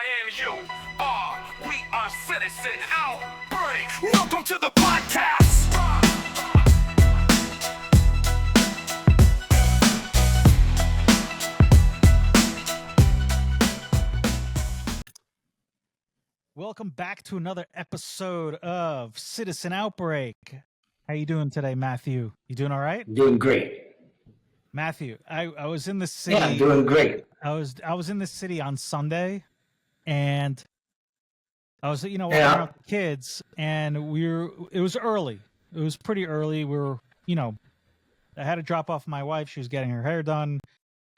and you are. We are Citizen Outbreak. Welcome to the podcast. Welcome back to another episode of Citizen Outbreak. How you doing today, Matthew? You doing all right? Doing great. Matthew, I was in the city. Yeah, I'm doing great. I was in the city on Sunday, and I was walking Yeah. around with the kids, and it was early. It was pretty early. I had to drop off my wife. She was getting her hair done,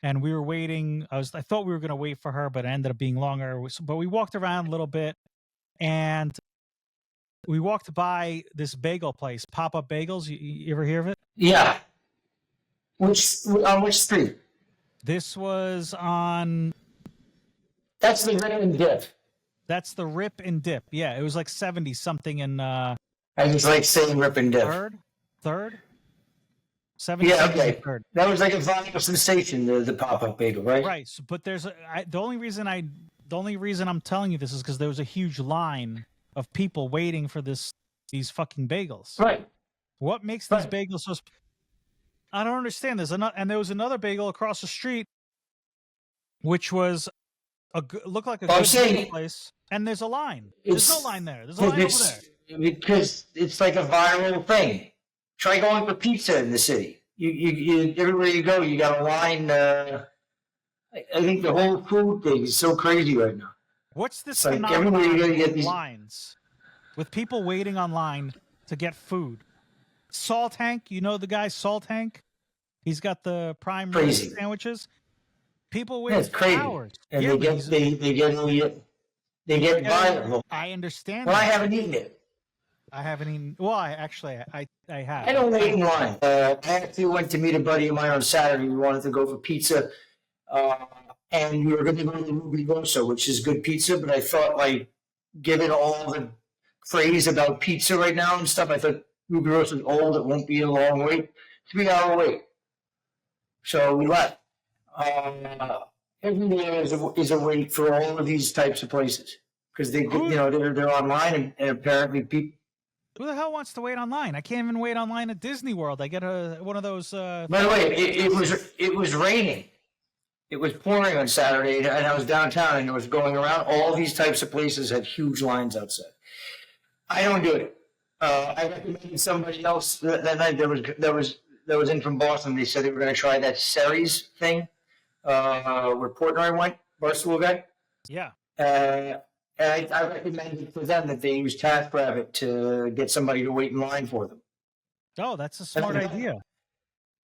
and we were waiting. I thought we were going to wait for her, but it ended up being longer. But we walked around a little bit, and we walked by this bagel place, Pop-Up Bagels. You ever hear of it? Yeah. On which street? This was on. That's the Rip and Dip. That's the Rip and Dip. Yeah, it was like 70 something in I just like saying Rip and Dip. third, 70. Yeah, okay. Third. That was like a viral sensation, the pop-up bagel, right? Right. So, but there's the only reason I'm telling you this is because there was a huge line of people waiting for these fucking bagels. Right. What makes these bagels so? I don't understand this. And there was another bagel across the street, which was looked like a good bagel place. And there's a line. There's no line there. There's a line over there. Because it's like a viral thing. Try going for pizza in the city. You everywhere you go, you got a line. I think the whole food thing is so crazy right now. What's this like everywhere you go, you get these lines with people waiting online to get food? Salt Tank, you know the guy Salt Tank? He's got the prime rib sandwiches. People wait for hours. And they get viral. I understand. Well, I haven't eaten it. I haven't eaten. Well, I have. I don't wait in line. I actually went to meet a buddy of mine on Saturday. We wanted to go for pizza, and we were going to go to Rudy, which is good pizza. But I thought, like, given all the praise about pizza right now and stuff, I thought Ruby Roast is old. It won't be a long wait. 3-hour wait. So we left. Everywhere is a wait for all of these types of places because they're online and apparently people. Who the hell wants to wait online? I can't even wait online at Disney World. I get one of those. By the way, it was raining. It was pouring on Saturday, and I was downtown, and it was going around. All these types of places had huge lines outside. I don't do it. I recommended somebody else that night. That was in from Boston. They said they were going to try that Ceres thing where Portnoy went, Barstool guy. Yeah. And I recommended for them that they use TaskRabbit to get somebody to wait in line for them. Oh, that's a smart idea.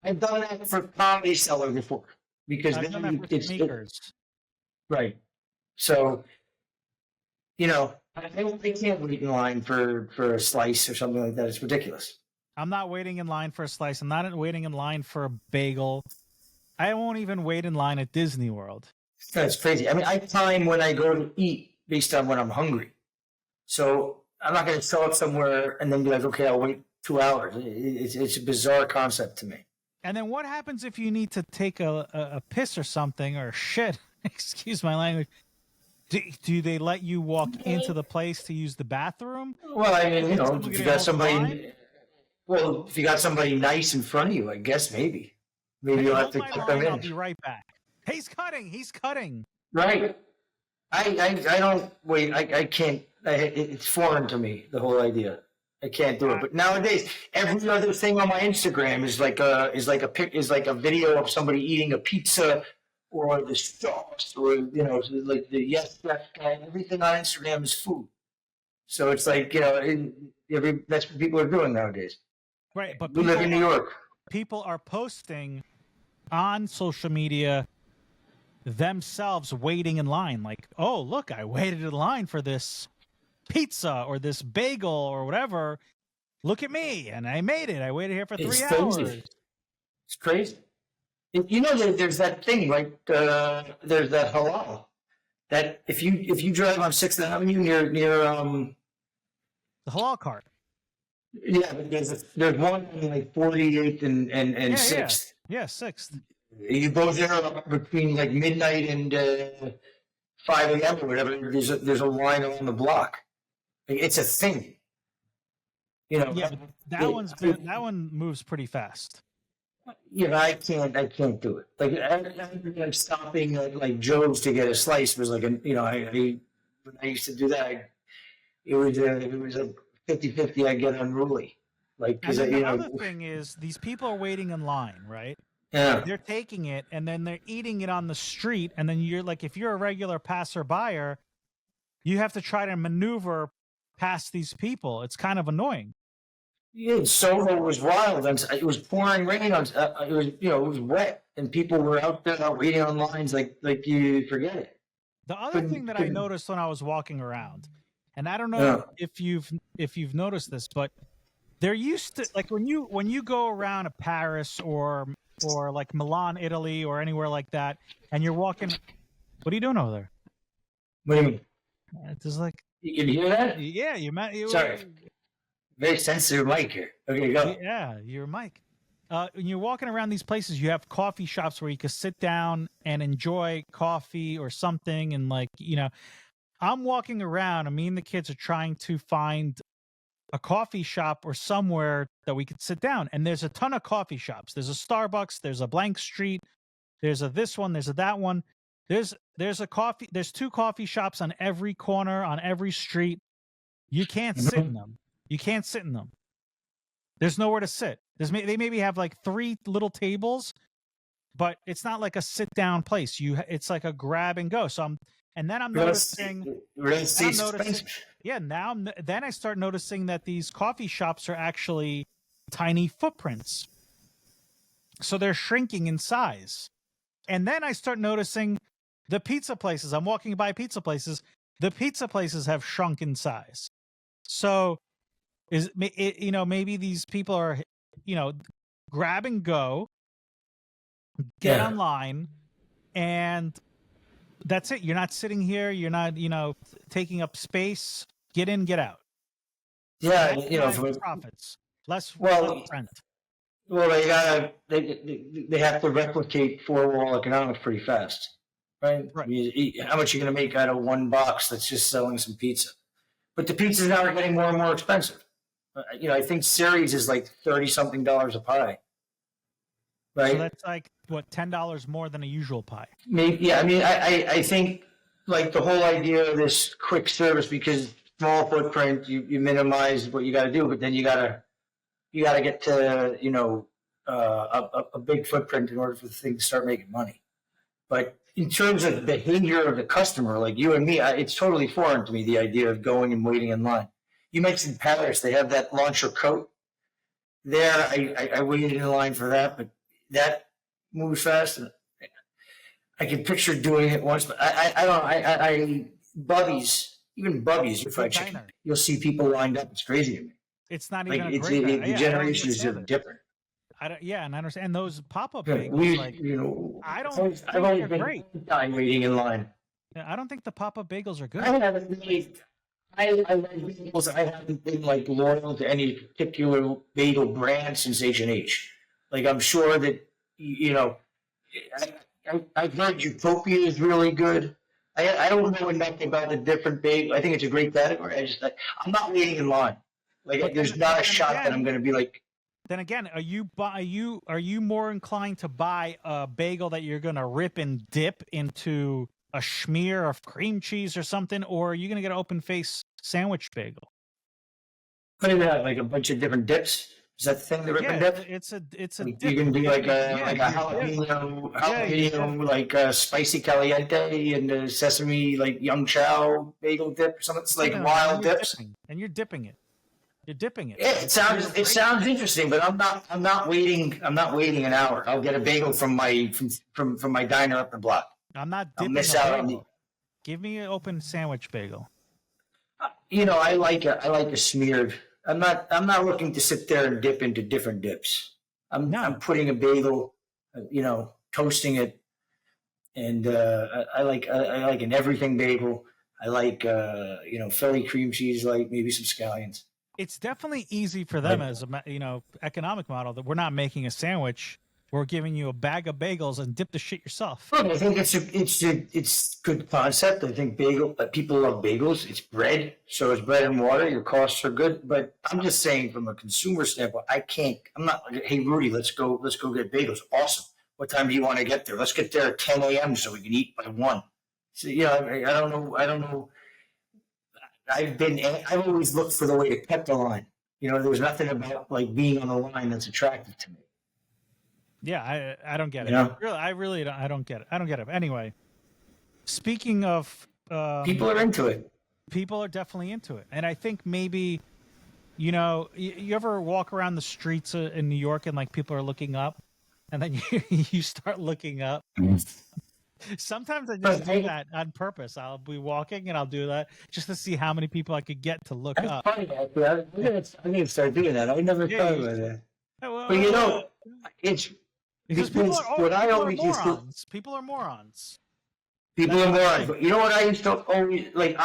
I've done that for Comedy Cellar before because I've done that for sneakers. Right. So, I can't wait in line for a slice or something like that. It's ridiculous. I'm not waiting in line for a slice. I'm not waiting in line for a bagel. I won't even wait in line at Disney World. That's crazy. I mean, I time when I go to eat based on when I'm hungry. So I'm not going to show up somewhere and then be like, okay, I'll wait 2 hours. It's a bizarre concept to me. And then what happens if you need to take a piss or something or shit? Excuse my language. Do they let you walk into the place to use the bathroom? Well, I mean, if you got somebody, if you got somebody nice in front of you, I guess maybe you'll have to put them in. I'll be right back. He's cutting. Right. I don't wait. I can't. It's foreign to me, the whole idea. I can't do it. But nowadays, every other thing on my Instagram is like a video of somebody eating a pizza or the sauce or like the Yes Chef guy. Everything on Instagram is food. So it's like that's what people are doing nowadays. Right, but we live in New York. People are posting on social media themselves waiting in line, like, oh, look, I waited in line for this pizza or this bagel or whatever. Look at me, and I made it. I waited here for 3 hours. It's crazy. There's that thing, right? There's that halal. That if you drive on 6th Avenue near the halal cart. Yeah, but there's one on like 48th and 6th. Yeah, 6th. You go there between like midnight and 5 a.m. or whatever, there's a line along the block. It's a thing. You know, Yeah, but that one moves pretty fast. you know, I can't do it. Like, I'm stopping at like Joe's to get a slice was like you know, when I used to do that, it was a 50-50 I get unruly. Like, And because then you the know, other thing is these people are waiting in line, right? yeah, They're taking it and then they're eating it on the street, and then you're like, if you're a regular passerby, you have to try to maneuver past these people. It's kind of annoying. yeah, Soho was wild, and it was pouring rain on. It was, you know, it was wet, and people were out there waiting on lines like you forget it. The other Couldn't- thing that I couldn't- noticed when I was walking around, and I don't know Yeah. if you've noticed this, but there used to, like, when you go around a Paris or like Milan, Italy, or anywhere like that, and you're walking. What are you doing over there? What do you mean? It's just like, You can hear that? yeah, Sorry. Very sensitive mic here. Okay, go. Yeah, your mic. When you're walking around these places, you have coffee shops where you can sit down and enjoy coffee or something. And, like, you know, I'm walking around and me and the kids are trying to find a coffee shop or somewhere that we could sit down. And there's a ton of coffee shops. There's a Starbucks, there's a blank street, there's a this one, there's a that one. There's two coffee shops on every corner, on every street. You can't sit in them. You can't sit in them. There's nowhere to sit. They maybe have like 3 little tables, but it's not like a sit down place. It's like a grab and go. So I'm noticing. Yeah, then I start noticing that these coffee shops are actually tiny footprints. So they're shrinking in size. And then I start noticing the pizza places. I'm walking by pizza places. The pizza places have shrunk in size. So you know, maybe these people are, you know, grab and go, get online, and that's it. You're not sitting here. You're not, you know, taking up space. Get in, get out. Yeah, That's you know, driving profits. Less rent. Well, they have to replicate four-wall economics pretty fast, right? Right. I mean, how much are you going to make out of one box that's just selling some pizza? But the pizzas now are getting more and more expensive. You know, I think series is like $30-something a pie, right? So that's like, what, $10 more than a usual pie? Maybe, yeah. I mean, I think like the whole idea of this quick service, because small footprint, you minimize what you got to do, but then you got to get to, you know, a big footprint in order for the thing to start making money. But in terms of behavior of the customer, like you and me, it's totally foreign to me, the idea of going and waiting in line. You mentioned Paris, they have that launcher coat. There, I waited in line for that, but that moves fast. And I can picture doing it once, but I don't know. Bubbies, even Bubbies, fried chicken, you'll see people lined up. It's crazy to me. It's not even Like, a great diner. the generation is different. And I understand. And those pop-up Yeah, bagels, like, you know, I don't think I've always they're been great. time waiting in line. I don't think the pop-up bagels are good. I haven't really. I like bagels. I haven't been like loyal to any particular bagel brand since H&H. Like, I'm sure that you know. I've heard Utopia is really good. I don't know enough about the different bagel. I think it's a great category. I'm not waiting in line. Like, there's not a shot that I'm going to be like. Then again, are you more inclined to buy a bagel that you're going to rip and dip into a schmear of cream cheese or something, or are you going to get an open face sandwich bagel? What do you have? Like a bunch of different dips? Is that the thing, the rip and dip? It's a Like, dip. you can do like a jalapeno, like a spicy caliente and a sesame like young chow bagel dip or something. It's like wild dips. And you're dipping it. You're dipping it. Yeah, it sounds interesting, but I'm not waiting an hour. I'll get a bagel from my diner up the block. I'm not I'll dipping miss a out on bagel. Give me an open sandwich bagel. You know, I like a smeared. I'm not looking to sit there and dip into different dips. I'm putting a bagel, you know, toasting it, and I like an everything bagel. I like you know, Philly cream cheese, like maybe some scallions. It's definitely easy for them as a, you know, economic model that we're not making a sandwich. we're giving you a bag of bagels and dip the shit yourself. Look, I think it's good concept. I think people love bagels. It's bread, so it's bread and water. Your costs are good, but I'm just saying from a consumer standpoint, I'm not like, hey Rudy, let's go get bagels. Awesome. What time do you want to get there? Let's get there at 10 a.m. so we can eat by 1. So I don't know. I've always looked for the way to cut the line. There was nothing about like being on the line that's attractive to me. Yeah, I don't get it. Yeah. Really, I don't get it. I don't get it. Anyway, speaking of People are into it. people are definitely into it, and I think maybe you ever walk around the streets in New York and like people are looking up, and then you start looking up. Sometimes I just do that on purpose. I'll be walking and I'll do that just to see how many people I could get to look That's up. funny, actually. I'm gonna start doing that. I never Yeah, thought you about should. that. Well, But it's because people are what I always used to. morons. People are morons. People That's are what I'm morons. saying. But you know what I used to always like?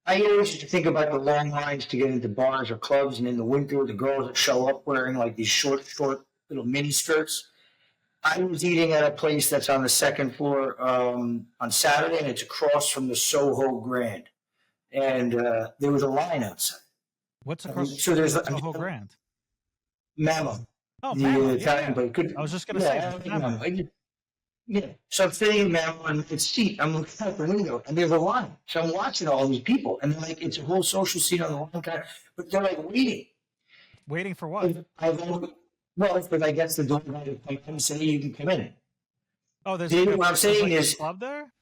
I always used to think about the long lines to get into bars or clubs, and in the winter, the girls that show up wearing like these short little mini skirts. I was eating at a place that's on the second floor on Saturday, and it's across from the Soho Grand, and there was a line outside. What's across So there's Soho Grand? Mammo. Oh, The Mammo. Italian, Yeah. but could I was just gonna say yeah, that's Mammo. Mammo. Yeah. So I'm sitting in Mammo on its seat. I'm looking out the window, and there's a line. So I'm watching all these people, and they're like, it's a whole social scene on the line, kind of, but they're like waiting. Waiting for what? But I guess the door guy would come in and say, you can come in. Oh, there's You know like what I'm saying there's like is- a club there,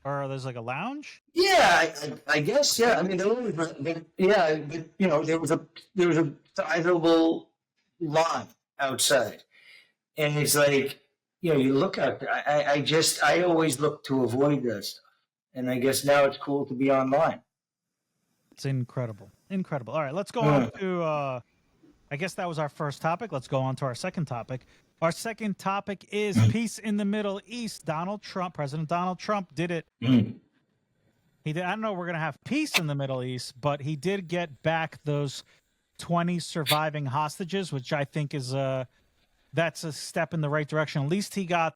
or there's like a lounge. Yeah, I guess, yeah. I mean, there was a sizable line outside, and it's like, you look out there. I always look to avoid that stuff, and I guess now it's cool to be online. It's incredible, incredible. All right, let's go on to. I guess that was our first topic. Let's go on to our second topic. Our second topic is peace in the Middle East. President Donald Trump did it. He did. I don't know. We're gonna have peace in the Middle East, but he did get back those 20 surviving hostages, which I think is that's a step in the right direction. At least he got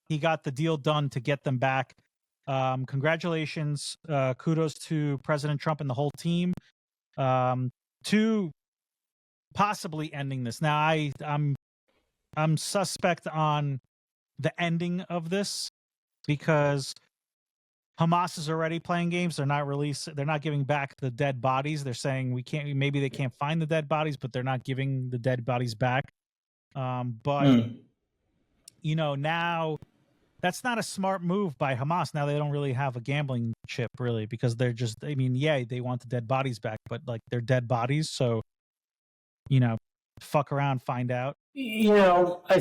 the deal done to get them back. Congratulations, kudos to President Trump and the whole team to possibly ending this. Now I'm suspect on the ending of this because Hamas is already playing games. They're not giving back the dead bodies. They're saying maybe they can't find the dead bodies, but they're not giving the dead bodies back. But now that's not a smart move by Hamas. Now they don't really have a gambling chip really, because they're just, they want the dead bodies back, but like they're dead bodies. So, fuck around, find out. I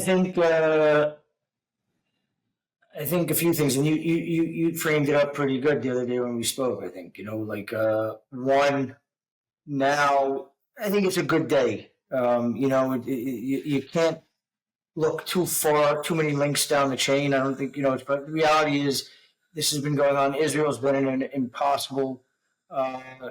think a few things, and you framed it up pretty good the other day when we spoke. I think one, now I think it's a good day. You can't look too many links down the chain. I don't think but the reality is this has been going on. Israel's been in an impossible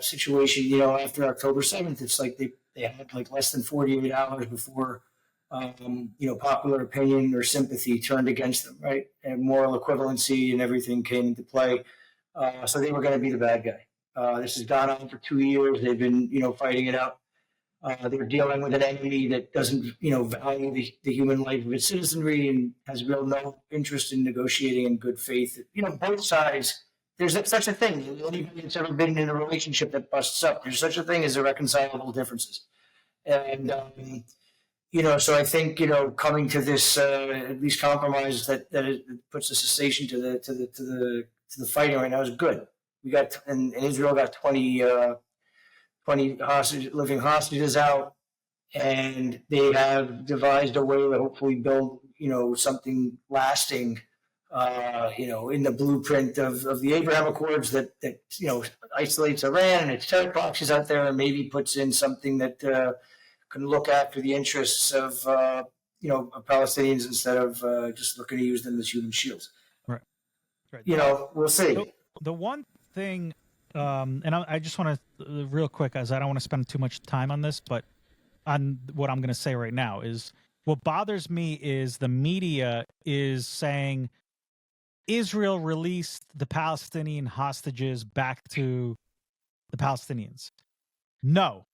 situation. After October 7th, it's like they had like less than 48 hours before popular opinion or sympathy turned against them, right? And moral equivalency and everything came into play. So they were going to be the bad guy. This has gone on for 2 years. They've been, fighting it out. They're dealing with an enemy that doesn't, value the human life of its citizenry and has real no interest in negotiating in good faith. Both sides. There's such a thing. Anybody that's ever been in a relationship that busts up, there's such a thing as irreconcilable differences. And so I think coming to this at least compromise that it puts a cessation to the fighting right now is good. We got and Israel got 20 living hostages out, and they have devised a way to hopefully build something lasting. In the blueprint of the Abraham Accords that isolates Iran and its terror proxies out there, and maybe puts in something that can look after the interests of Palestinians instead of just looking to use them as human shields. Right. We'll see. The one thing, and I just want to real quick, as I don't want to spend too much time on this, but on what I'm going to say right now is what bothers me is the media is saying Israel released the Palestinian hostages back to the Palestinians. No,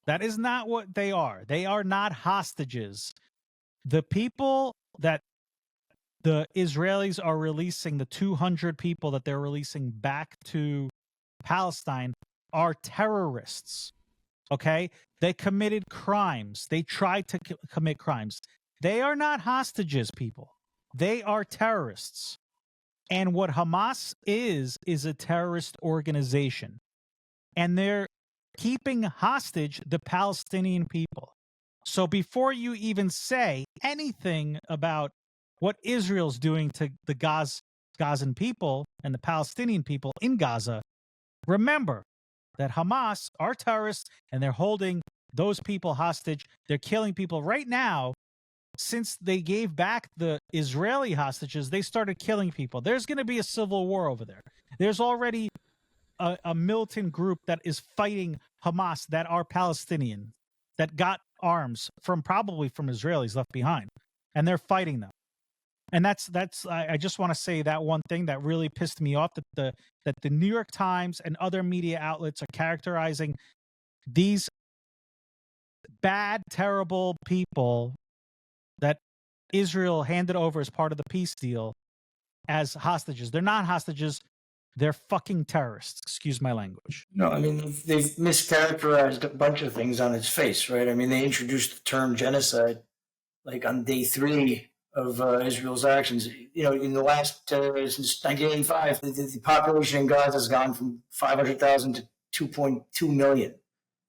that is not what they are. They are not hostages. The people that the Israelis are releasing, the 200 people that they're releasing back to Palestine, are terrorists. Okay? They committed crimes. They tried to commit crimes. They are not hostages, people. They are terrorists. And what Hamas is a terrorist organization. And they're keeping hostage the Palestinian people. So before you even say anything about what Israel's doing to the Gazan people and the Palestinian people in Gaza, remember that Hamas are terrorists and they're holding those people hostage. They're killing people right now. Since they gave back the Israeli hostages, they started killing people. There's going to be a civil war over there. There's already a militant group that is fighting Hamas that are Palestinian, that got arms probably from Israelis left behind, and they're fighting them. And I just want to say that one thing that really pissed me off, that the New York Times and other media outlets are characterizing these bad, terrible people that Israel handed over as part of the peace deal as hostages. They're not hostages. They're fucking terrorists. Excuse my language. No, I mean, they've mischaracterized a bunch of things on its face, right? I mean, they introduced the term genocide like on day 3 of Israel's actions. You know, in the last, since 1985, the population in Gaza has gone from 500,000 to 2.2 million.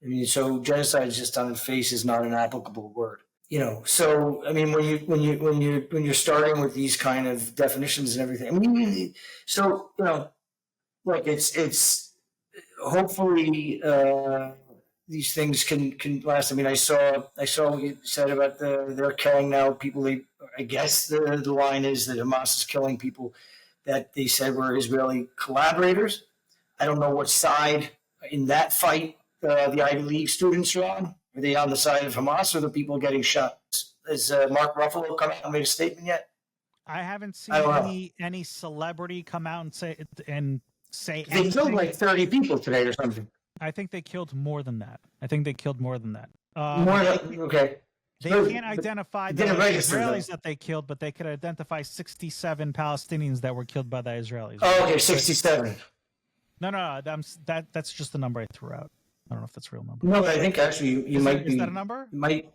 I mean, so genocide just on its face is not an applicable word. You know, so I mean, when you're starting with these kind of definitions and everything, I mean, so you know, look, it's hopefully these things can last. I mean, I saw what you said about they're killing now people. I guess the line is that Hamas is killing people that they said were Israeli collaborators. I don't know what side in that fight the Ivy League students are on. Are they on the side of Hamas or the people getting shot? Has Mark Ruffalo come out and made a statement yet? I haven't seen any celebrity come out and say they anything. killed like 30 people today or something. I think they killed more than that. Okay. They can't identify the Israelis that they killed, but they could identify 67 Palestinians that were killed by the Israelis. Oh, okay, 67. No, that's just the number I threw out. I don't know if that's a real number. No, but I think actually you might be. Is that a number? Might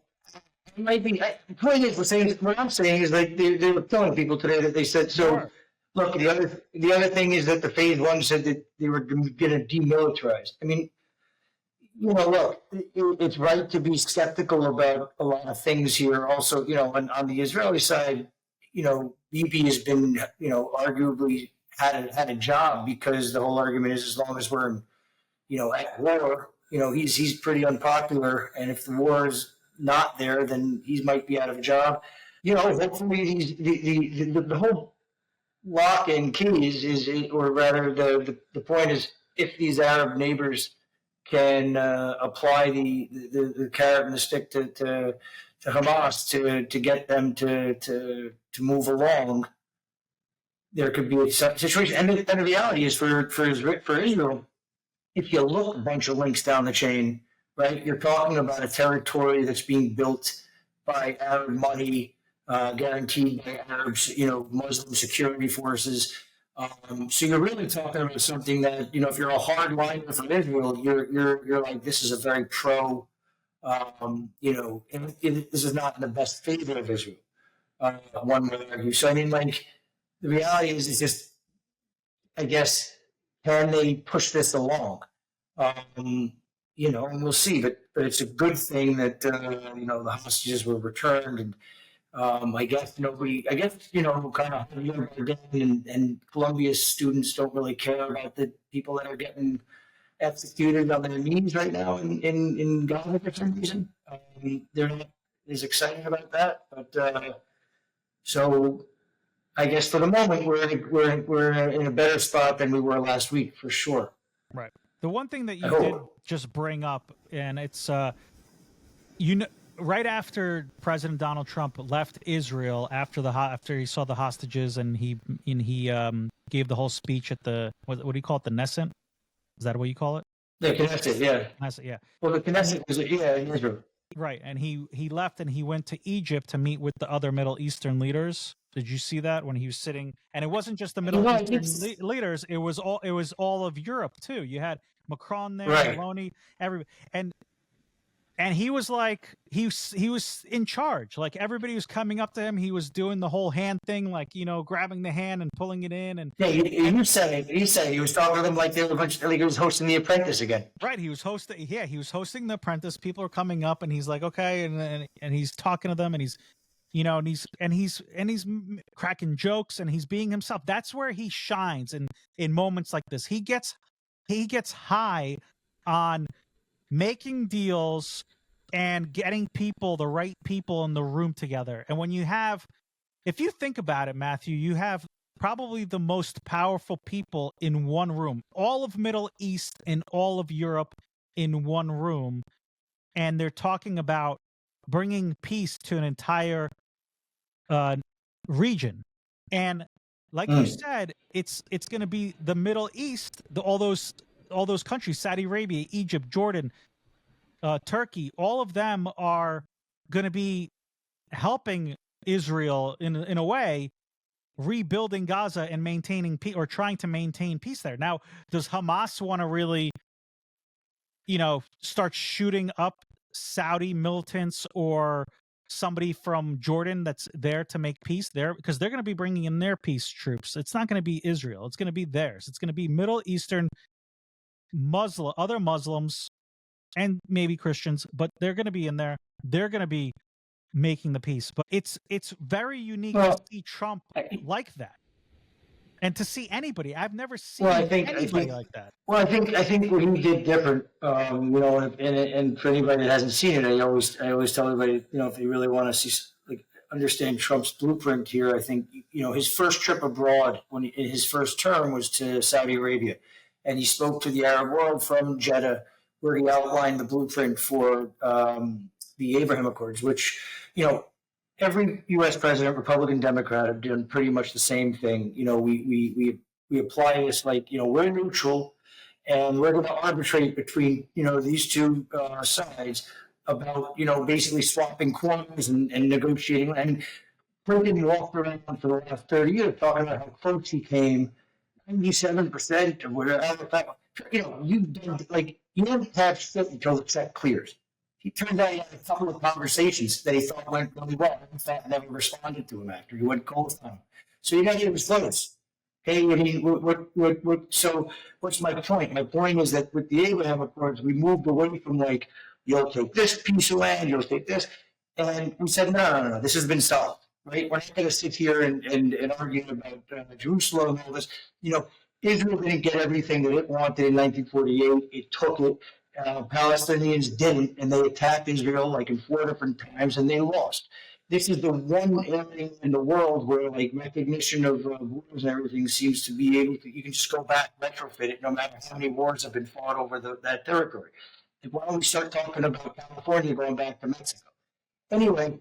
be. The point is, what I'm saying is like they were killing people today that they said so. Sure. Look, the other thing is that the phase 1 said that they were going to demilitarize. I mean, you know, look, it's right to be skeptical about a lot of things here. Also, you know, on the Israeli side, you know, BP has been, you know, arguably had a job because the whole argument is as long as we're in, you know, at war, you know, he's pretty unpopular, and if the war is not there, then he might be out of a job. You know, hopefully the whole lock and key is or rather the point is, if these Arab neighbors can apply the carrot and the stick to Hamas to get them to move along, there could be a situation. And the reality is for Israel, if you look a bunch of links down the chain, right, you're talking about a territory that's being built by Arab money, guaranteed by Arabs, you know, Muslim security forces. So you're really talking about something that, you know, if you're a hardliner for Israel, you're like, this is a very pro, you know, this is not in the best favor of Israel. One would argue. So I mean, like, the reality is, it's just, I guess, can they push this along? You know, and we'll see. But it's a good thing that you know, the hostages were returned, and I guess you know, kind of and Columbia students don't really care about the people that are getting executed on their knees right now in Gaza for some reason. They're not as excited about that, but so I guess for the moment we're in a better spot than we were last week for sure. Right. The one thing that you did just bring up, and it's you know, right after President Donald Trump left Israel after he saw the hostages and he gave the whole speech at the what do you call it, the Knesset? Is that what you call it? The Knesset, yeah. Knesset, yeah. Well, the Knesset was, yeah, in Israel. Right, and he left and he went to Egypt to meet with the other Middle Eastern leaders. Did you see that when he was sitting? And it wasn't just the Middle Eastern leaders; it was all of Europe too. You had Macron there, Right. Meloni, everybody, and he was like he was in charge. Like everybody was coming up to him. He was doing the whole hand thing, like grabbing the hand and pulling it in. And yeah, you said it. He said he was talking to them like they were like he was hosting The Apprentice again. Right, he was hosting. Yeah, he was hosting The Apprentice. People are coming up, and he's like, okay, and he's talking to them, and he's he's cracking jokes, and he's being himself. That's where he shines in moments like this. He gets high on making deals and getting the right people in the room together. And when if you think about it, Matthew, you have probably the most powerful people in one room, all of Middle East and all of Europe in one room. And they're talking about bringing peace to an entire region. And like you said, it's going to be the Middle East, all those countries, Saudi Arabia, Egypt, Jordan, Turkey, all of them are going to be helping Israel in a way, rebuilding Gaza and maintaining peace, or trying to maintain peace there. Now, does Hamas want to really, start shooting up Saudi militants or somebody from Jordan that's there to make peace there? Because they're going to be bringing in their peace troops. It's not going to be Israel. It's going to be theirs. It's going to be Middle Eastern other Muslims, and maybe Christians, but they're going to be in there. They're going to be making the peace. But it's very unique to see Trump like that, and to see anybody. I've never seen anybody like that. Well, I think what he did different, and for anybody that hasn't seen it, I always tell everybody, if they really want to see, understand Trump's blueprint here, I think, his first trip abroad in his first term was to Saudi Arabia, and he spoke to the Arab world from Jeddah, where he outlined the blueprint for the Abraham Accords, which, every U.S. president, Republican, Democrat, have done pretty much the same thing. We apply this like, we're neutral, and we're going to arbitrate between, these two sides about, basically swapping corners and negotiating. And Clinton walked around for the last 30 years talking about how close he came, 97% or whatever. You've done, you don't have shit until the check clears. He turned out he had a couple of conversations that he thought went really well. In fact, never responded to him after he went cold on him. So you got to give him slowness. Hey, so what's my point? My point is that with the Abraham Accords, we moved away from you'll take this piece of land, you'll take this. And we said, no, this has been solved, right? We're not going to sit here and argue about Jerusalem and all this. Israel didn't get everything that it wanted in 1948. It took it. Palestinians didn't, and they attacked Israel in 4 different times, and they lost. This is the one area in the world where recognition of wars and everything seems to be able to. You can just go back, retrofit it, no matter how many wars have been fought over that territory. Why don't we start talking about California going back to Mexico? Anyway,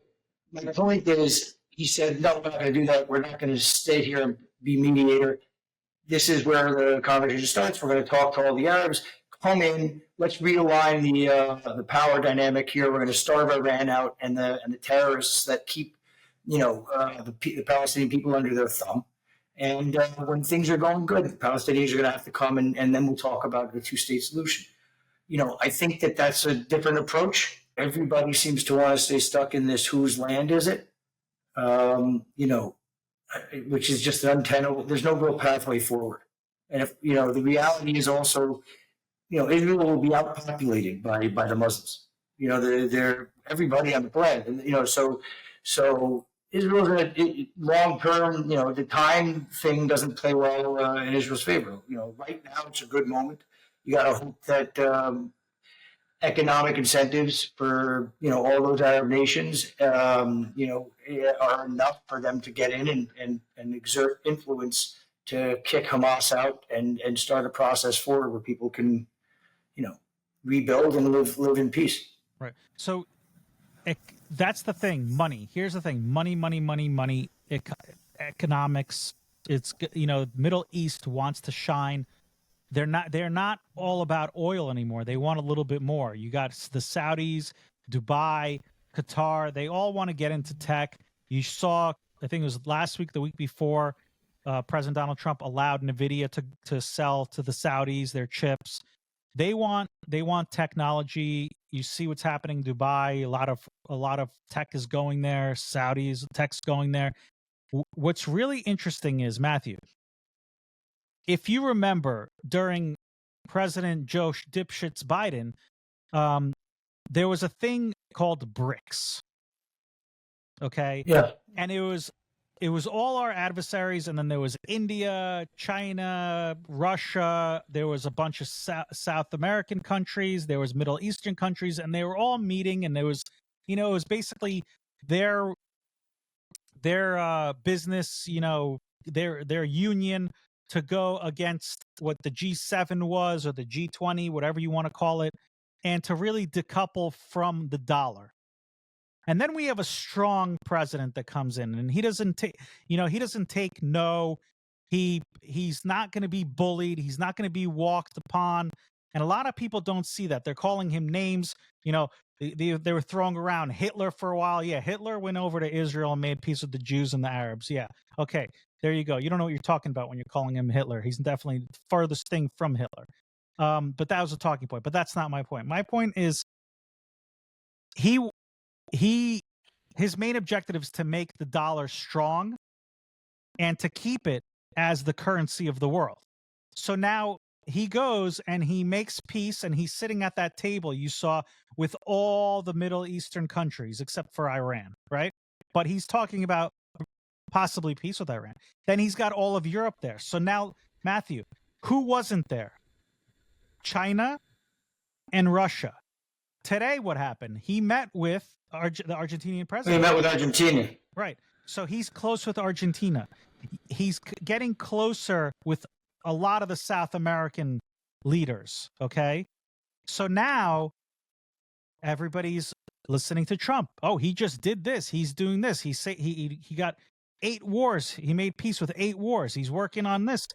my point is, he said, no, we're not going to do that. We're not going to stay here and be mediator. This is where the conversation starts. We're going to talk to all the Arabs. Come in. Let's realign the power dynamic here. We're going to starve Iran out and the terrorists that keep, the Palestinian people under their thumb. And when things are going good, the Palestinians are going to have to come, and then we'll talk about the two-state solution. I think that's a different approach. Everybody seems to want to stay stuck in this whose land is it, which is just untenable. There's no real pathway forward. And if, the reality is also, Israel will be outpopulated by the Muslims. They're everybody on the planet, and so Israel's long term. The time thing doesn't play well in Israel's favor. Right now it's a good moment. You got to hope that economic incentives for all those Arab nations, are enough for them to get in and exert influence to kick Hamas out and start a process forward where people can, rebuild and live in peace. Right. So that's the thing. Money. Here's the thing. Money, money, money, money. Economics. It's, Middle East wants to shine. They're not all about oil anymore. They want a little bit more. You got the Saudis, Dubai, Qatar. They all want to get into tech. You saw, I think it was last week, the week before, President Donald Trump allowed Nvidia to sell to the Saudis their chips. They want technology. You see what's happening in Dubai. A lot of tech is going there. Saudis tech's going there. What's really interesting is, Matthew, if you remember during President Joe Dipshits Biden, there was a thing called BRICS. Okay. Yeah. And it was all our adversaries, and then there was India, China, Russia. There was a bunch of South American countries. There was Middle Eastern countries, and they were all meeting. And there was, it was basically their business, their union to go against what the G7 was, or the G20, whatever you want to call it, and to really decouple from the dollar. And then we have a strong president that comes in, and he doesn't take no. He's not going to be bullied. He's not going to be walked upon. And a lot of people don't see that. They're calling him names. They were throwing around Hitler for a while. Yeah, Hitler went over to Israel and made peace with the Jews and the Arabs. Yeah, okay, there you go. You don't know what you're talking about when you're calling him Hitler. He's definitely the farthest thing from Hitler. But that was a talking point. But that's not my point. My point is his main objective is to make the dollar strong and to keep it as the currency of the world. So now he goes and he makes peace, and he's sitting at that table you saw with all the Middle Eastern countries except for Iran, right? But he's talking about possibly peace with Iran. Then he's got all of Europe there. So now, Matthew, who wasn't there? China and Russia. Today, what happened? He met with the Argentinian president. He met with Argentina. Right. So he's close with Argentina. He's getting closer with a lot of the South American leaders. Okay. So now everybody's listening to Trump. Oh, he just did this. He's doing this. He got 8 wars. He made peace with 8 wars. He's working on this.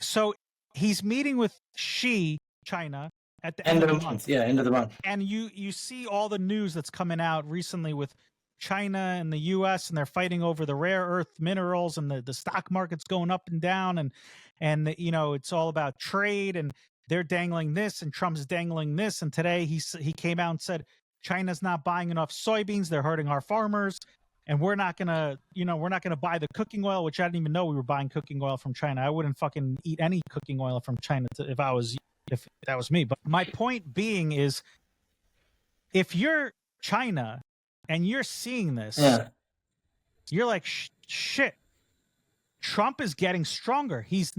So he's meeting with China, at the end of the month. Yeah, end of the month. And you see all the news that's coming out recently with China and the U.S., and they're fighting over the rare earth minerals, and the stock market's going up and down, and it's all about trade, and they're dangling this, and Trump's dangling this. And today he came out and said China's not buying enough soybeans. They're hurting our farmers, and we're not gonna buy the cooking oil, which I didn't even know we were buying cooking oil from China. I wouldn't fucking eat any cooking oil from China if that was me. But my point being is, if you're China and you're seeing this, you're like, shit, Trump is getting stronger. He's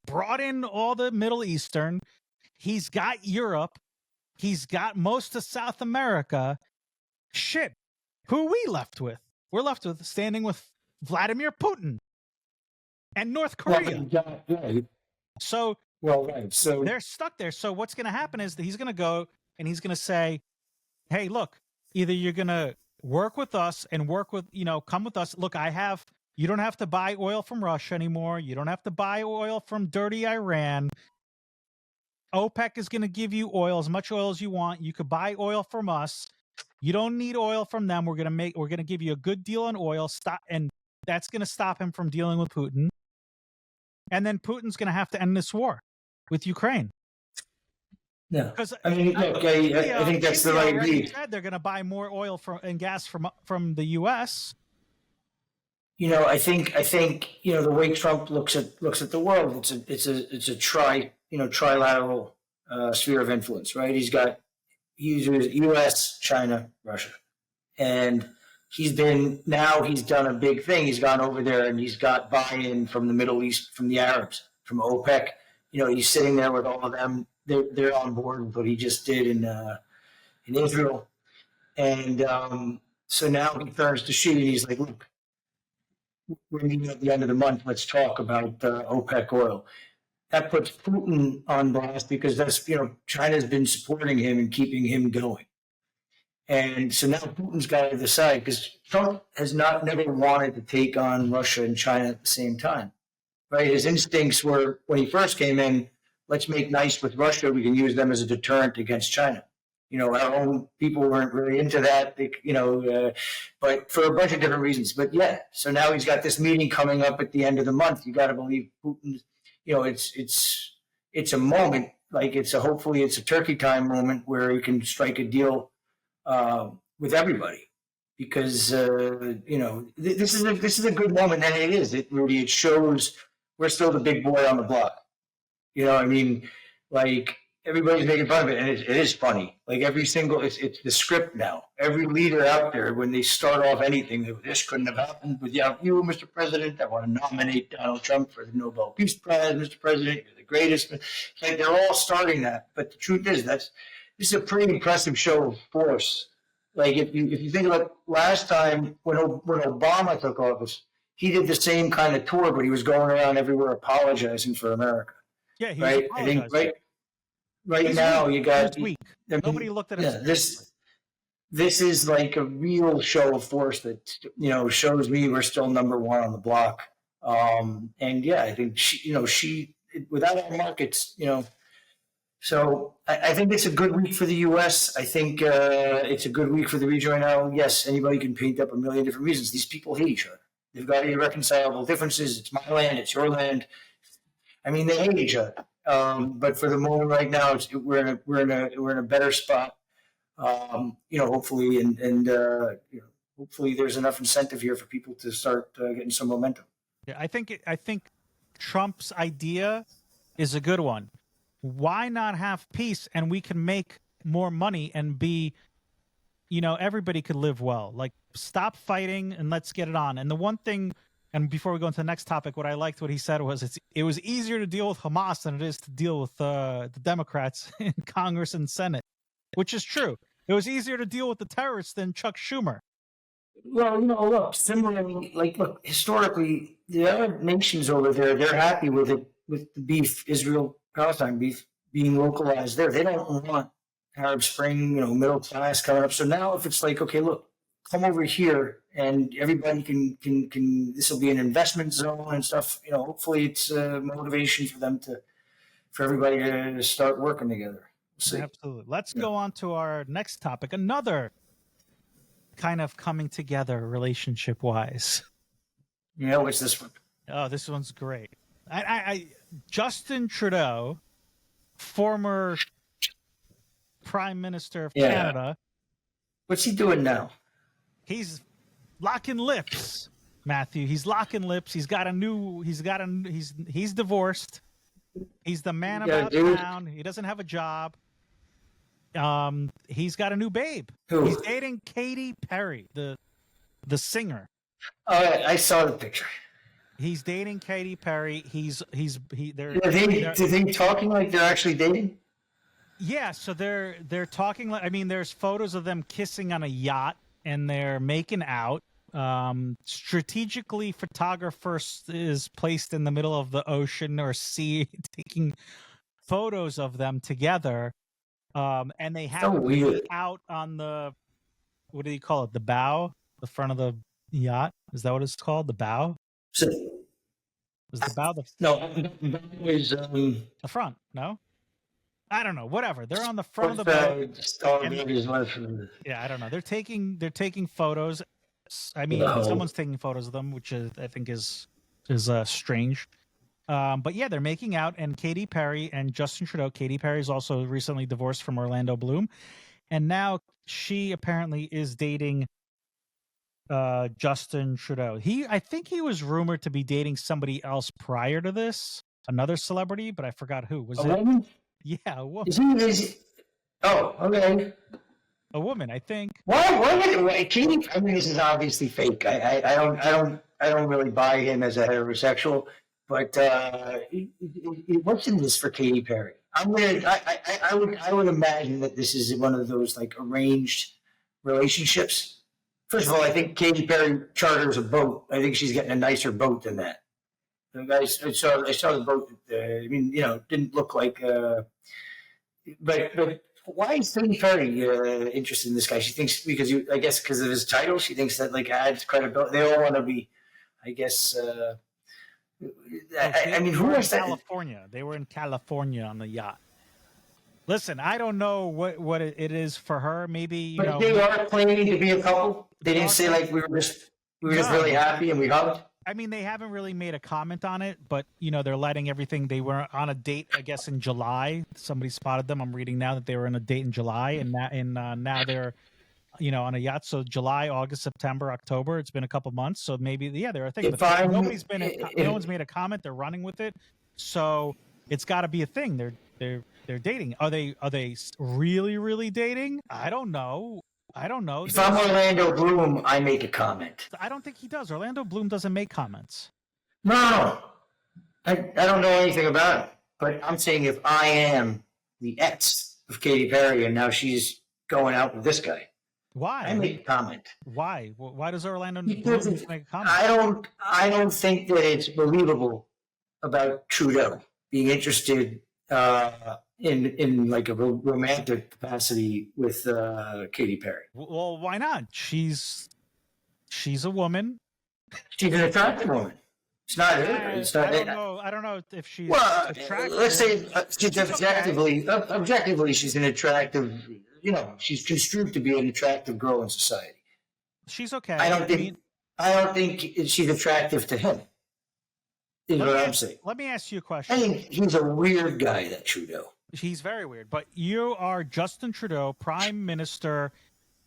brought in all the Middle Eastern. He's got Europe. He's got most of South America. Shit, who are we left with? We're left with standing with Vladimir Putin and North Korea. So they're stuck there. So what's going to happen is that he's going to go and he's going to say, hey, look, either you're going to work with us and come with us. Look, you don't have to buy oil from Russia anymore. You don't have to buy oil from dirty Iran. OPEC is going to give you oil, as much oil as you want. You could buy oil from us. You don't need oil from them. We're going to give you a good deal on oil. And that's going to stop him from dealing with Putin. And then Putin's going to have to end this war with Ukraine. Yeah, I mean, look, I think that's the right read. Said they're going to buy more oil and gas from the U.S. I think the way Trump looks at the world, it's a trilateral sphere of influence, right? He's U.S., China, Russia, and he's done a big thing. He's gone over there and he's got buy-in from the Middle East, from the Arabs, from OPEC. He's sitting there with all of them. They're on board with what he just did in Israel, and so now he turns to Xi and he's like, "Look, we're meeting at the end of the month. Let's talk about OPEC oil." That puts Putin on blast because that's China's been supporting him and keeping him going, And so now Putin's got to decide, because Trump has never wanted to take on Russia and China at the same time, right? His instincts were, when he first came in, let's make nice with Russia. We can use them as a deterrent against China. Our own people weren't really into that, but for a bunch of different reasons. But yeah, so now he's got this meeting coming up at the end of the month. You got to believe Putin. It's a moment, like hopefully it's a turkey time moment where he can strike a deal with everybody, because this is a good moment, and it is. Rudy, it shows we're still the big boy on the block. Like, everybody's making fun of it, and it is funny. Like, it's the script now. Every leader out there, when they start off anything, this couldn't have happened without you, Mr. President. I want to nominate Donald Trump for the Nobel Peace Prize, Mr. President. You're the greatest. Like, they're all starting that. But the truth is, this is a pretty impressive show of force. Like, if you think about last time when Obama took office, he did the same kind of tour, but he was going around everywhere apologizing for America. Yeah, he right. I think right now weak. You got weak. Nobody looked at him. Yeah, this is like a real show of force that shows me we're still number one on the block. And yeah, I think she without our markets, So I think it's a good week for the U.S. I think it's a good week for the region right now. Yes, anybody can paint up a million different reasons. These people hate each other. They've got irreconcilable differences. It's my land. It's your land. I mean, they hate each other. But for the moment right now, we're in a better spot. Hopefully, and hopefully there's enough incentive here for people to start getting some momentum. Yeah, I think Trump's idea is a good one. Why not have peace, and we can make more money and be, everybody could live well. Like, stop fighting and let's get it on. And the one thing, and before we go into the next topic, what he said was it was easier to deal with Hamas than it is to deal with the Democrats in Congress and Senate, which is true. It was easier to deal with the terrorists than Chuck Schumer. Well, look, similarly, historically, the other nations over there, they're happy with it, with the beef, Israel-Palestine beef being localized there. They don't want Arab Spring, middle class coming up. So now if it's like, okay, look, come over here and everybody can this will be an investment zone and stuff, hopefully it's a motivation for everybody to start working together. We'll see. Absolutely. Let's go on to our next topic. Another kind of coming together relationship wise. What's this one? Oh, this one's great. Justin Trudeau, former Prime Minister of Canada. What's he doing now? He's locking lips, Matthew. He's locking lips. He's divorced. He's the man about town. He doesn't have a job. He's got a new babe. Who? He's dating Katy Perry, the singer. Oh, I saw the picture. He's dating Katy Perry. They're talking like they're actually dating? Yeah, so they're talking like, there's photos of them kissing on a yacht and they're making out. Strategically, photographers is placed in the middle of the ocean or sea taking photos of them together. And they have to be out on the, what do you call it? The bow, the front of the yacht. Is that what it's called? The bow? So, was the bow the front? No, I don't know. Whatever. They're on the front of the boat. Yeah, I don't know. They're taking photos. Someone's taking photos of them, which I think is strange. But yeah, they're making out, and Katy Perry and Justin Trudeau. Katy Perry is also recently divorced from Orlando Bloom, and now she apparently is dating Justin Trudeau. I think he was rumored to be dating somebody else prior to this, another celebrity, but I forgot who. Was it? Woman? Yeah, a woman. Oh, okay. A woman, I think. Why? Katy? This is obviously fake. I don't really buy him as a heterosexual, but what's in this for Katy Perry? I would imagine that this is one of those like arranged relationships. First of all, I think Katy Perry charters a boat. I think she's getting a nicer boat than that. I saw the boat. Didn't look like. But Why is Katy Perry interested in this guy? She thinks I guess because of his title, she thinks that like adds credibility. They all want to be, I guess. I mean, who was that? California. They were in California on the yacht. Listen, I don't know what it is for her. Maybe But they are claiming to be a couple. They didn't say like we were just really happy and we hugged. I mean, they haven't really made a comment on it, but they're letting everything. They were on a date, I guess, in July. Somebody spotted them. I'm reading now that they were on a date in July, and now they're, on a yacht. So July, August, September, October. It's been a couple months, so maybe they're a thing. But no one's made a comment. They're running with it, so it's got to be a thing. They're dating. Are they really, really dating? I don't know. If I'm Orlando Bloom, I make a comment. I don't think he does. Orlando Bloom doesn't make comments. No. I don't know anything about it. But I'm saying if I am the ex of Katy Perry and now she's going out with this guy, why? I make a comment. Why? Why does Orlando Bloom make a comment? I don't think that it's believable about Trudeau being interested in like a romantic capacity with Katy Perry. Well, why not? She's a woman. She's an attractive woman. It's not her. It's not. I don't know if she's attractive. Let's say she's objectively, she's an attractive. She's construed to be an attractive girl in society. She's okay. I don't think she's attractive to him. Is what I'm saying. Let me ask you a question. I think he's a weird guy, that Trudeau. He's very weird. But you are Justin Trudeau, Prime Minister.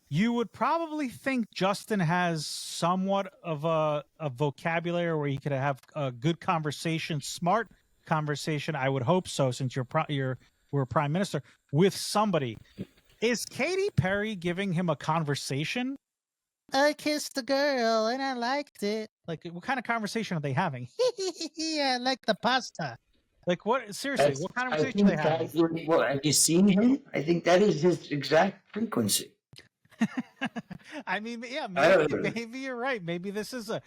You would probably think Justin has somewhat of a vocabulary where he could have a good conversation, smart conversation. I would hope so, since we're Prime Minister with somebody. Is Katy Perry giving him a conversation? I kissed a girl and I liked it. Like, what kind of conversation are they having? I like the pasta. Like, what? Seriously, what conversation are they having? Well, have you seen him? I think that is his exact frequency. I mean, yeah, maybe you're right. Maybe this is a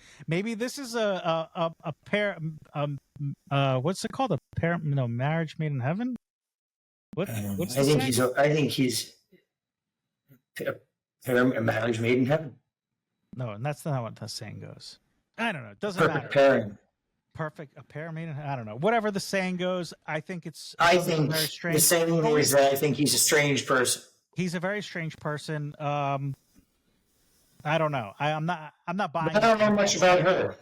pair. What's it called? A pair? No, marriage made in heaven. What's I think he's a marriage made in heaven. No, and that's not what the saying goes. I don't know. It doesn't matter. Pairing. Perfect. A pair made in heaven. I don't know. Whatever the saying goes, I think I think very strange. The saying is that I think he's a strange person. He's a very strange person. I don't know. I'm not buying. I don't know much about her.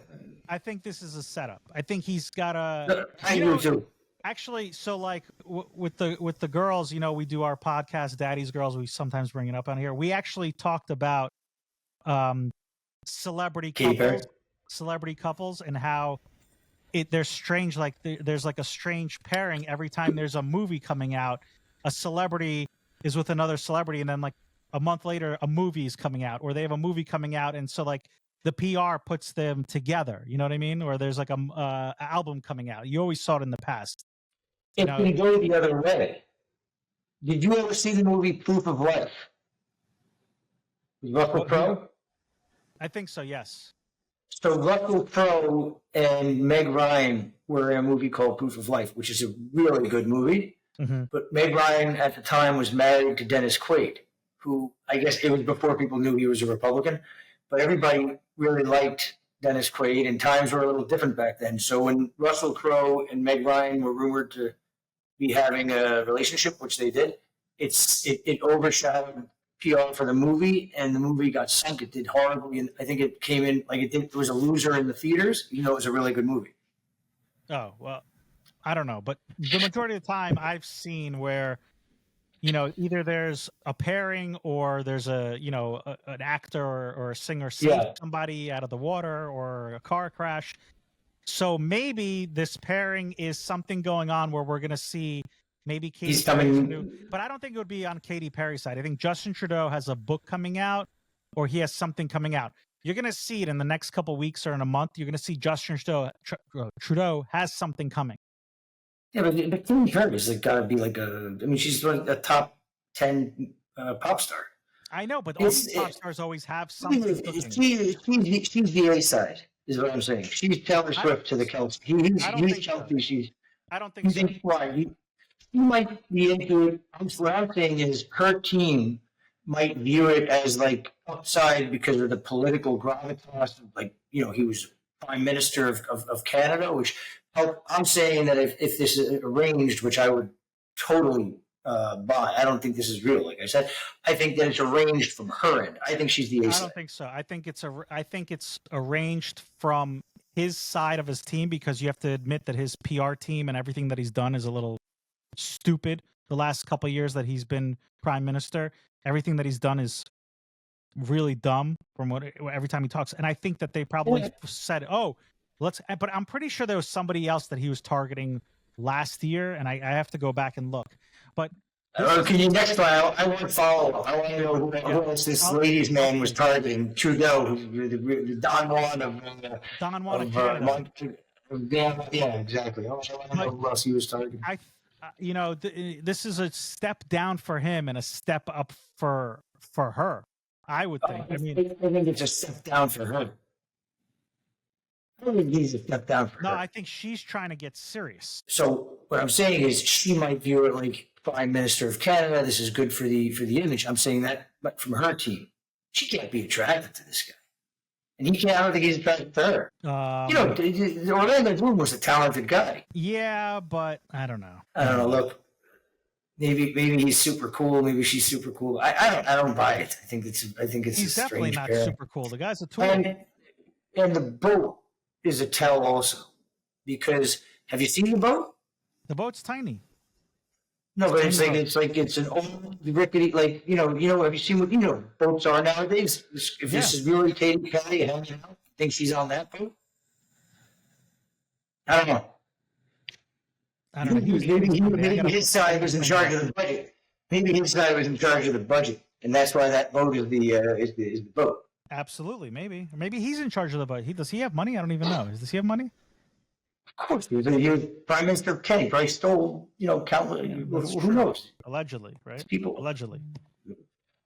I think this is a setup. I think he's got a. I do too. Actually, so like with the girls, we do our podcast, Daddy's Girls. We sometimes bring it up on here. We actually talked about celebrity couples and how they're strange. Like there's like a strange pairing every time there's a movie coming out. A celebrity is with another celebrity, and then like a month later, a movie is coming out, or they have a movie coming out, and so like the PR puts them together. You know what I mean? Or there's like a album coming out. You always saw it in the past. It can go the other way. Did you ever see the movie Proof of Life? Russell Crowe? I think so, yes. So Russell Crowe and Meg Ryan were in a movie called Proof of Life, which is a really good movie. Mm-hmm. But Meg Ryan at the time was married to Dennis Quaid, who I guess it was before people knew he was a Republican. But everybody really liked Dennis Quaid, and times were a little different back then. So when Russell Crowe and Meg Ryan were rumored to be having a relationship, which they did, it overshadowed PR for the movie, and the movie got sunk. It did horribly, and I think it came in like it was a loser in the theaters. It was a really good movie. Oh well, I don't know, but the majority of the time I've seen where, either there's a pairing or there's an actor or a singer saves somebody out of the water or a car crash. So maybe this pairing is something going on where we're going to see maybe Katy Perry. But I don't think it would be on Katy Perry's side. I think Justin Trudeau has a book coming out, or he has something coming out. You're going to see it in the next couple of weeks or in a month. You're going to see Justin Trudeau has something coming. Yeah, but Katy Perry's got to be like she's like a top 10 pop star. I know, but all these pop stars always have something. She's the A side, is what I'm saying. She's Taylor Swift to the Kelsey. He's Kelsey. I don't think so. Why? She might be into it. What I'm saying is her team might view it as like upside because of the political gravitas. Like, he was prime minister of Canada, which I'm saying that if this is arranged, which I would totally buy. I don't think this is real. Like I said, I think that it's arranged from her end. I think she's the ace. I don't think so. I think it's arranged from his side of his team, because you have to admit that his PR team and everything that he's done is a little stupid. The last couple of years that he's been prime minister, everything that he's done is really dumb from every time he talks. And I think that they probably said, "Oh, let's." But I'm pretty sure there was somebody else that he was targeting last year, and I have to go back and look. But can you next time? I want to follow up. I want to know who else this ladies' man was targeting. Trudeau, the Don Juan of Don Juan of Canada. Yeah, exactly. I want to know who else he was targeting. This is a step down for him and a step up for her. I would think. I think it's a step down for her. I don't think he's a step down for her. No, I think she's trying to get serious. So what I'm saying is she might view it like Prime Minister of Canada. This is good for the image. I'm saying that, but from her team, she can't be attracted to this guy, and he can't. I don't think he's attracted to her. Orlando Bloom was a talented guy. Yeah, but I don't know. Look, maybe he's super cool. Maybe she's super cool. I don't buy it. I think it's he's a definitely not pair. super cool. The guy's a tool. And the boat is a tell also, because have you seen the boat? The boat's tiny. No, but it's an old rickety, have you seen what boats are nowadays? If this is really Katy Perry hanging out, think she's on that boat? I don't know. Maybe his side was in charge of the budget. Maybe his side was in charge of the budget, and that's why that boat is the boat. Absolutely, maybe. Or maybe he's in charge of the budget. Does he have money? I don't even know. Does he have money? Of course, he was Prime Minister of Kenny. Probably stole, countless. Who knows? Allegedly, right? People. Allegedly.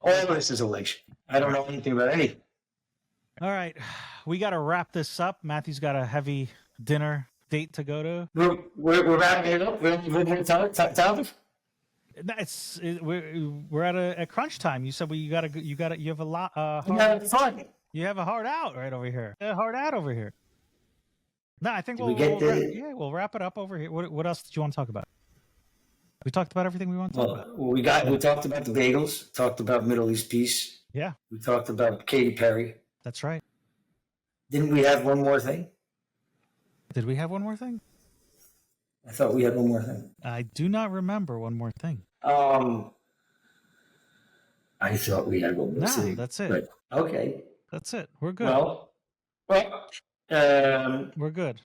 All of this is alleged. I don't know anything about anything. All right, we got to wrap this up. Matthew's got a heavy dinner date to go to. We're wrapping it up. We're topic. We're at a crunch time. You said you have a lot. Fun. You have a hard out right over here. A hard out over here. No, I think we'll wrap it up over here. What else did you want to talk about? We talked about everything we want to talk about. We talked about the bagels. Talked about Middle East peace. Yeah. We talked about Katy Perry. That's right. Didn't we have one more thing? Did we have one more thing? I thought we had one more thing. I do not remember one more thing. I thought we had one more thing. No, that's it. But, okay. That's it. We're good. We're good.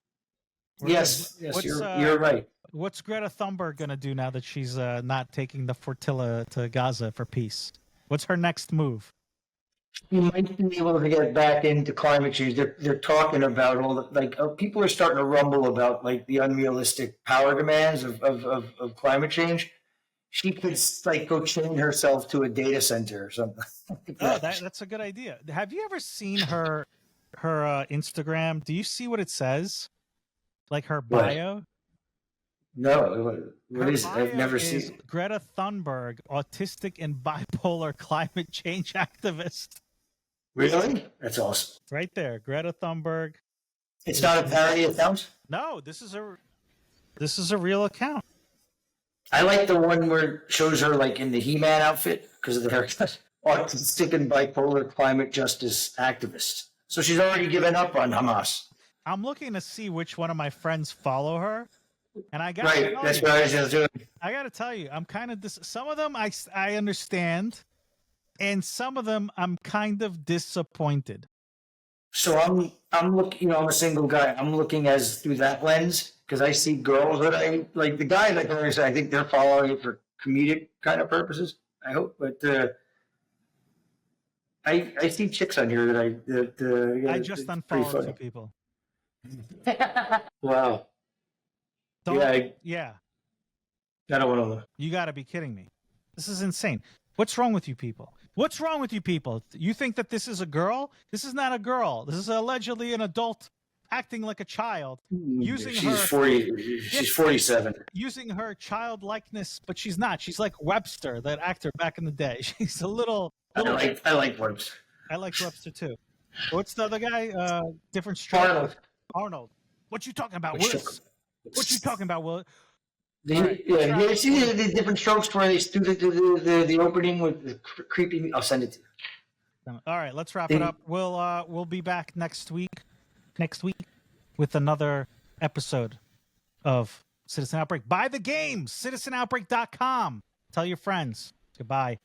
Yes, you're right. What's Greta Thunberg going to do now that she's not taking the flotilla to Gaza for peace? What's her next move? You might be able to get back into climate change. They're talking about all the people are starting to rumble about the unrealistic power demands of climate change. She could go chain herself to a data center or something. That's a good idea. Have you ever seen her Instagram? Do you see what it says? Like her bio? What? No. What is it? I've never seen it. Greta Thunberg, autistic and bipolar climate change activist. Really? That's awesome. Right there, Greta Thunberg. It's not a parody account? No, this is a real account. I like the one where it shows her in the He-Man outfit because of the haircut. Autistic and bipolar climate justice activist. So she's already given up on Hamas. I'm looking to see which one of my friends follow her, and I got that's what I was just doing. I got to tell you, I'm kind of some of them I understand, and some of them I'm kind of disappointed. So I'm looking. I'm a single guy. I'm looking as through that lens because I see girls that I like. The guys I think they're following it for comedic kind of purposes. I hope, but I see chicks on here that I just unfollowed 2 people. Wow. Yeah. I don't want to look. You got to be kidding me. This is insane. What's wrong with you people? What's wrong with you people? You think that this is a girl? This is not a girl. This is allegedly an adult acting like a child, using She's her 40. She's 47. using her childlikeness, but she's not. She's like Webster, that actor back in the day. She's a little. I like words. I like Webster too. What's the other guy? Different stroke. Arnold. Arnold. What you talking about, What Willis? What you talking about, Will? Yeah, you see the different strokes where they do the opening with the creepy. I'll send it to you. All right, let's wrap it up. We'll be back next week with another episode of Citizen Outbreak. Buy the games, citizenoutbreak.com. Tell your friends. Goodbye.